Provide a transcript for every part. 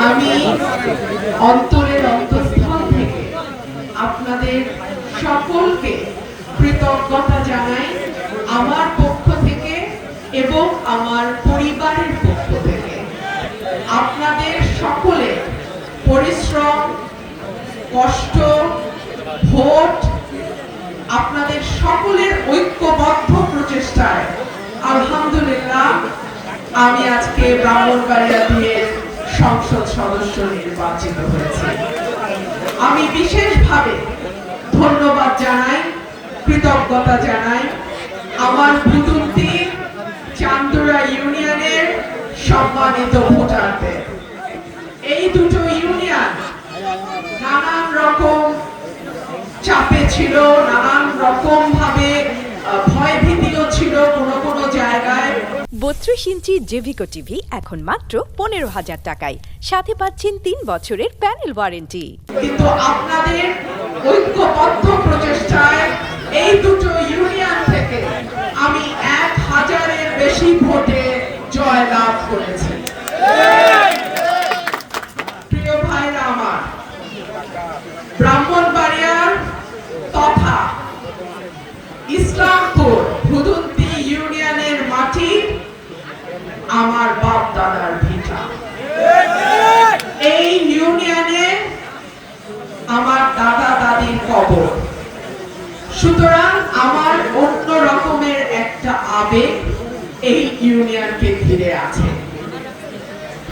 আমি অন্তরের অন্তঃস্থল থেকে আপনাদের সকলকে কৃতজ্ঞতা জানাই আমার পক্ষ থেকে এবং আমার পরিবারের পক্ষ থেকে। আপনাদের সকলের পরিশ্রম, কষ্ট, ভোট, আপনাদের সকলের ঐক্যবদ্ধ প্রচেষ্টায় আলহামদুলিল্লাহ আমি আজকে ব্রাহ্মণবাড়িয়া দিয়ে সংসদ সদস্য নির্বাচিত হয়েছি। আমি বিশেষভাবে ধন্যবাদ জানাই, কৃতজ্ঞতা জানাই আমার ভুতুন্তি চান্দুরা ইউনিয়নের সম্মানিত ভোটারদের। এই দুটো ইউনিয়ন নানান রকম চাপে ছিল, নানান রকম ভাবে ভয়ভীতিও ছিল কোনো জায়গায়। 32 ইঞ্চি জেভিকো টিভি এখন মাত্র 15,000 টাকায়, সাথে পাচ্ছেন 3 বছরের প্যানেল ওয়ারেন্টি। কিন্তু আপনাদের ঐক্যবদ্ধ প্রচেষ্টায় এই দুটো ইউনিয়ন থেকে আমি 1000-এর বেশি ভোটে জয়লাভ করেছি। প্রিয় ভাইরা আমার, ব্রাহ্মণবাড়িয়ার তথা ইসলামপুর ভুতুন্তি ইউনিয়নের মাটি আমার বাপ দাদার ভিটা। এই ইউনিয়নে আমার দাদা দাদির কবর। সুতরাং আমার অন্য রকমের একটা আবেগ এই ইউনিয়নকে ঘিরে আছে।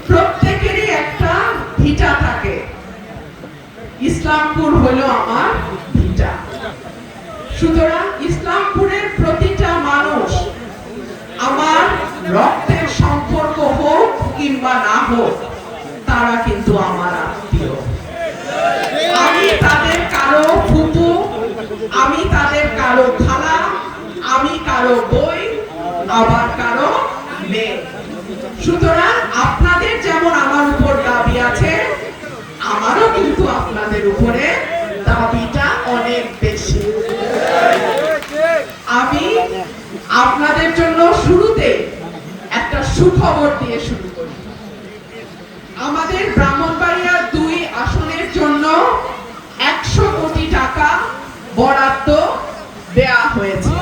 প্রত্যেকেরই একটা ভিটা থাকে, ইসলামপুর হলো আমার ভিটা। সুতরাং ইসলামপুরের প্রতিটা মানুষ আমার রক্তের সম্পর্ক হোক কিংবা না হোক, তারা কিন্তু আমার আত্মীয়। আমি তাদের কারো ফুপু, আমি তাদের কারো খালা, আমি কারো বই, আবার কারো মেয়ে। সুতরাং আপনাদের যেমন আমার উপর দাবি আছে, আমারও কিন্তু আপনাদের উপরে দাবিটা অনেক বেশি। আমি আপনাদের জন্য শুরুতে একটা সুখবর দিয়ে শুরু করি। আমাদের ব্রাহ্মণবাড়িয়া 2 আসনের জন্য 100 কোটি টাকা বরাদ্দ দেয়া হয়েছে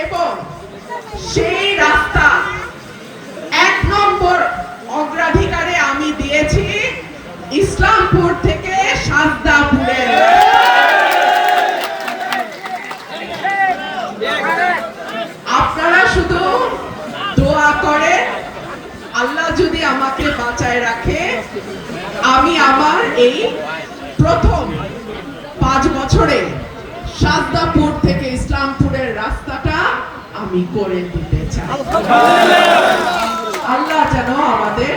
এবং সেই রাস্তা 1 নম্বর অগ্রাধিকারে আমি দিয়েছি ইসলামপুর থেকে সাজদাপুরের। আপনারা শুধু দোয়া করে আল্লাহ যদি আমাকে বাঁচায় রাখে, আমি আমার এই প্রথম 5 বছরে সাজদাপুর থেকে ইসলামপুরের রাস্তাটা আমি করে দিতে চাই। আল্লাহ যেন আমাদের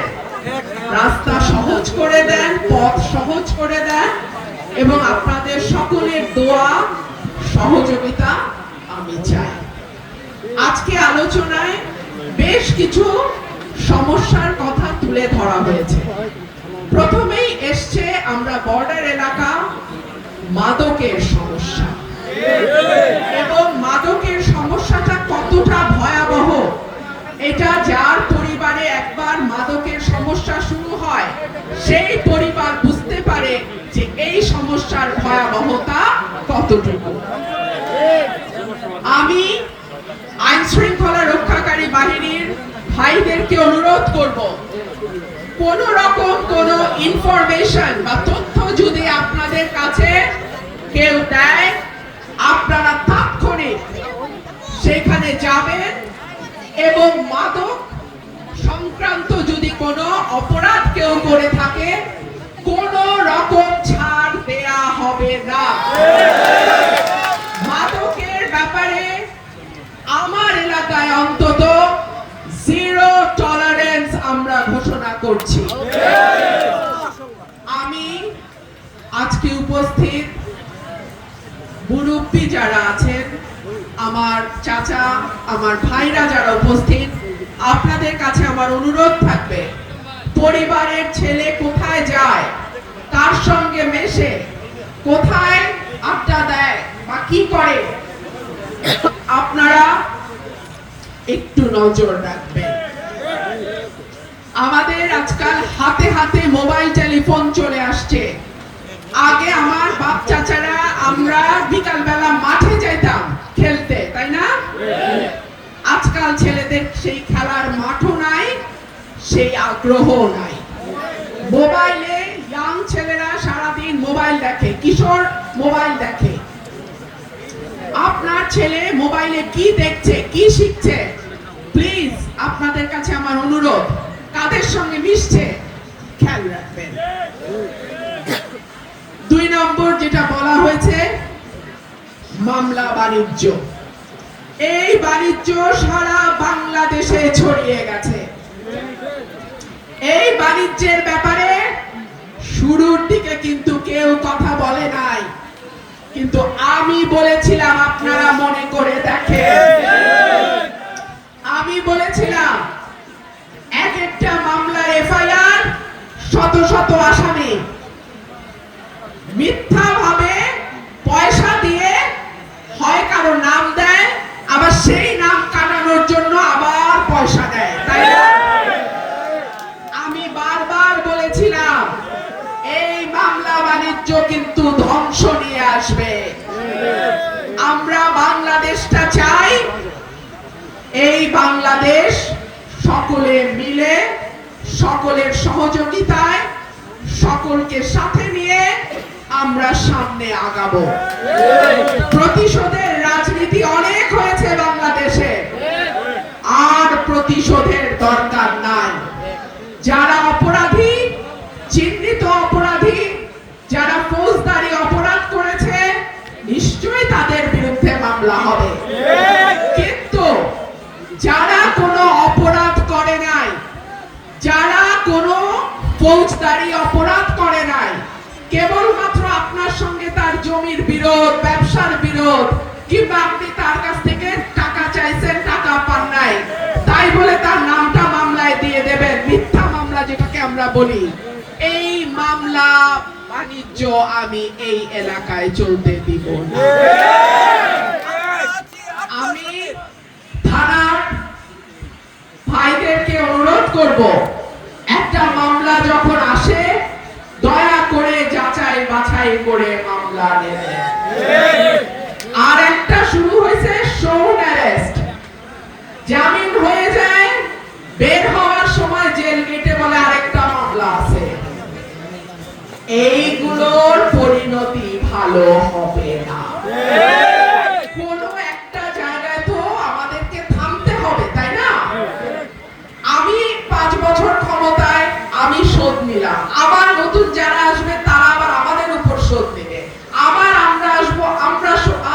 রাস্তা সহজ করে দেন, পথ সহজ করে দেন এবং আপনাদের সকলের দোয়া সহযোগিতা আমি চাই। আজকে আলোচনায় বেশ কিছু সমস্যার কথা তুলে ধরা হয়েছে। প্রথমেই এসছে আমরা বর্ডার এলাকা মাদকের সমস্যা এবং মাদকের সমস্যাটা কতটা ভয়াবহ, এটা যার পরিবারে একবার মাদকের সমস্যা শুরু হয় সেই পরিবার বুঝতে পারে যে এই সমস্যার ভয়াবহতা কতটুকু। আমি আইন শৃঙ্খলা রক্ষাকারী বাহিনীর ভাইদেরকে অনুরোধ করব, কোন রকম কোন ইনফরমেশন বা তথ্য যদি আপনাদের কাছে কেউ দেয়, আপনারা তাৎক্ষণিক সেখানে যাবেন এবং মাদক সংক্রান্ত যদি কোনো অপরাধ কেউ করে থাকে, কোন রকম ছাড় দেয়া হবে না। মাদকের ব্যাপারে আমার এলাকায় অন্তত 0 টলারেন্স আমরা ঘোষণা করছি। আমি আজকে উপস্থিত মুরব্বী যারা আছেন, আমার চাচা, আমার ভাইরা যারা উপস্থিত, আপনাদের কাছে আমার অনুরোধ থাকবে, পরিবারের ছেলে কোথায় যায়, কার সঙ্গে মেশে, কোথায় আড্ডা দেয় বা কি করে, আপনারা একটু নজর রাখবেন। আমাদের আজকাল হাতে হাতে মোবাইল টেলিফোন চলে আসছে। আগে আমার বাপ চাচারা আমরা বিকালবেলা মাঠে যেতাম খেলতে, তাই না? আজকাল ছেলেদের সেই খেলার মাঠও নাই, সেই আগ্রহ নাই। মোবাইলে ইয়াং ছেলেরা সারাদিন মোবাইল দেখে, কিশোর মোবাইল দেখে। আপনার ছেলে মোবাইলে কি দেখছে, কি শিখছে, প্লিজ আপনাদের কাছে আমার অনুরোধ, কাদের সঙ্গে মিশছে খেয়াল রাখবেন। 2 নম্বর যেটা বলা হয়েছে, মামলা বাণিজ্য। এই বাণিজ্য সারা বাংলাদেশে ছড়িয়ে গেছে। এই বাণিজ্যের ব্যাপারে শুরুর দিকে কিন্তু কেউ কথা বলে নাই, কিন্তু আমি বলেছিলাম, আপনারা মনে করে দেখেন, আমি বলেছিলাম এক একটা মামলার এফআইআর শত শত আসামি মিথ্যা ভাবে পয়সা দিয়ে হয় কারো নাম দেয়, আবার সেই নাম কাটানোর জন্য আবার পয়সা দেয়, তাই না? আমি বারবার বলেছিলাম এই মামলা বাণিজ্য কিন্তু ধ্বংস নিয়ে আসবে। আমরা বাংলাদেশটা চাই, এই বাংলাদেশ সকলে মিলে, সকলের সহযোগিতায়, সকলকে সাথে নিয়ে আমরা সামনে আগাবো। প্রতিশোধের রাজনীতি অনেক হয়েছে বাংলাদেশে, আর প্রতিশোধের দরকার নাই। যারা অপরাধী, চিহ্নিত অপরাধী, যারা ফৌজদারি অপরাধ করেছে, নিশ্চয়ই তাদের বিরুদ্ধে মামলা হবে। কিন্তু যারা কোনো অপরাধ করে নাই, যারা কোনো ফৌজদারি অপরাধ করে নাই, কেবলমাত্র আপনার সঙ্গে তার জমির বিরোধ, ব্যবসার বিরোধ, কিংবা আপনি তার কাছ থেকে টাকা চাইছেন, টাকা পান নাই, তাই বলে তার নামটা মামলায় দিয়ে দেবেন, মিথ্যা মামলা যেটাকে আমরা বলি, এই মামলা বাণিজ্য আমি এই এলাকায় চলতে দিব না। আমি থানার ভাইদেরকে অনুরোধ করব, একটা মামলা যখন আসে দয়া করে যাচাই বাছাই করে মামলা নেবেন। আর একটা শুরু হয়েছে শোন অ্যারেস্ট, জামিন হয়ে যায়, বের হওয়ার সময় জেল গেটে বলে আরেকটা মামলা আছে। এইগুলোর পরিণতি ভালো হবে না। কোনো একটা জায়গায় তো আমাদেরকে থামতে হবে, তাই না? আমি 5 বছর ক্ষমতায়, আমি শোধ নিলাম, আবার নতুন যারা আসবে তারা আবার আমাদের উপর শোধ নেবে, আবার আমরা আসবো, আমরা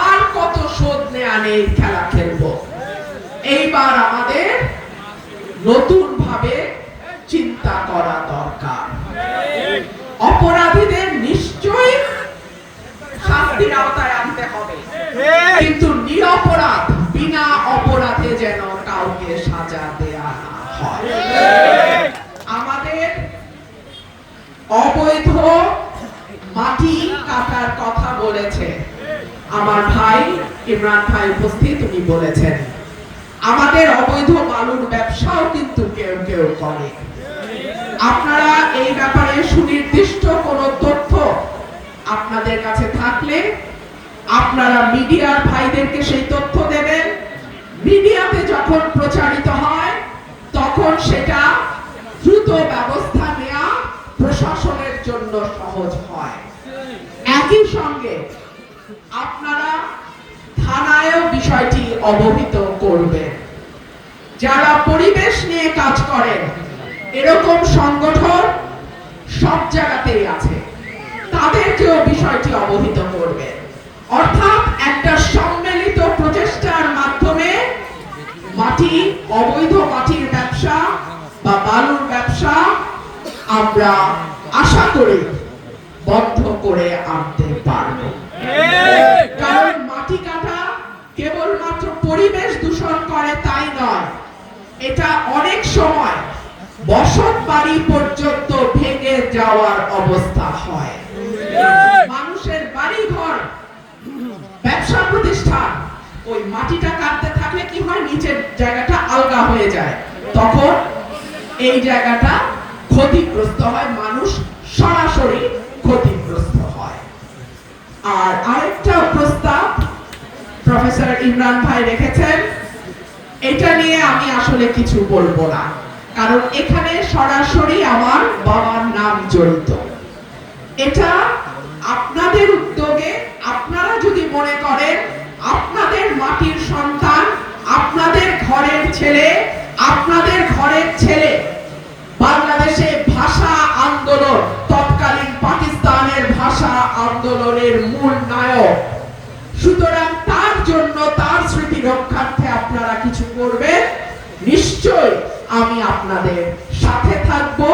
আর কত শোধ নেয়া নেই খেলা খেলবো। এইবার আমাদের নতুন ভাবে চিন্তা করা দরকার। অপরাধীদের নিশ্চয়ই শাস্তির আওতায় আনতে হবে, কিন্তু নিরপরাধ, বিনা অপরাধে যেন কাউকে সাজা দেয়া না হয়। আমাদের অবৈধ মাটি কাটার কথা বলেছে আমার ভাই ইমরান ভাই, উপস্থিত, উনি বলেছেন আমাদের অবৈধ বালুর ব্যবসাও কিন্তু কেউ কেউ করে। আপনারা এই ব্যাপারে সুনির্দিষ্ট কোনো তথ্য আপনাদের কাছে থাকলে আপনারা মিডিয়ার ভাইদেরকে সেই তথ্য দেবেন। মিডিয়াতে যখন প্রচারিত হয় তখন সেটা দ্রুত ব্যবস্থা নেওয়া প্রশাসনের জন্য সহজ হয়। একই সঙ্গে আপনারা থানায়ও বিষয়টি অবহিত করবেন। যারা পরিবেশ নিয়ে কাজ করেন, এরকম সংগঠন সব জায়গাতেই আছে, তাদেরকেও বিষয়টি অবহিত করবেন। অর্থাৎ একটা সম্মিলিত প্রচেষ্টার মাধ্যমে মাটি, অবৈধ মাটির ব্যবসা বা বালুর ব্যবসা আমরা আশা করি বন্ধ করে আনতে পারব। কারণ মাটি কাটা কেবলমাত্র পরিবেশ দূষণ করে তাই নয়, এটা অনেক সময় বসত বাড়ি পর্যন্ত ভেঙে যাওয়ার অবস্থা হয়। মানুষের বাড়ি ঘর, ব্যবসা প্রতিষ্ঠান ওই মাটিটা কাটতে থাকলে কি হয়, নিচের জায়গাটা আলগা হয়ে যায়, তখন এই জায়গাটা ক্ষতিগ্রস্ত হয়, মানুষ সরাসরি ক্ষতিগ্রস্ত হয়। আর আরেকটা প্রস্তাব প্রফেসর ইমরান ভাই রেখেছেন, এটা নিয়ে আমি আসলে কিছু বলবো না, কারণ এখানে সরাসরি আমার বাবার নাম জড়িত। এটা আপনাদের উদ্যোগে, আপনারা যদি মনে করেন আপনাদের মাটির সন্তান, আপনাদের ঘরের ছেলে, আপনাদের ঘরের ছেলে বাংলাদেশে ভাষা আন্দোলন, তৎকালীন পাকিস্তানের ভাষা আন্দোলনের মূল নায়ক, সুতরাং তার জন্য, তার স্মৃতি রক্ষার্থে আপনারা কিছু করবেন, নিশ্চয় আমি আপনাদের সাথে থাকবো।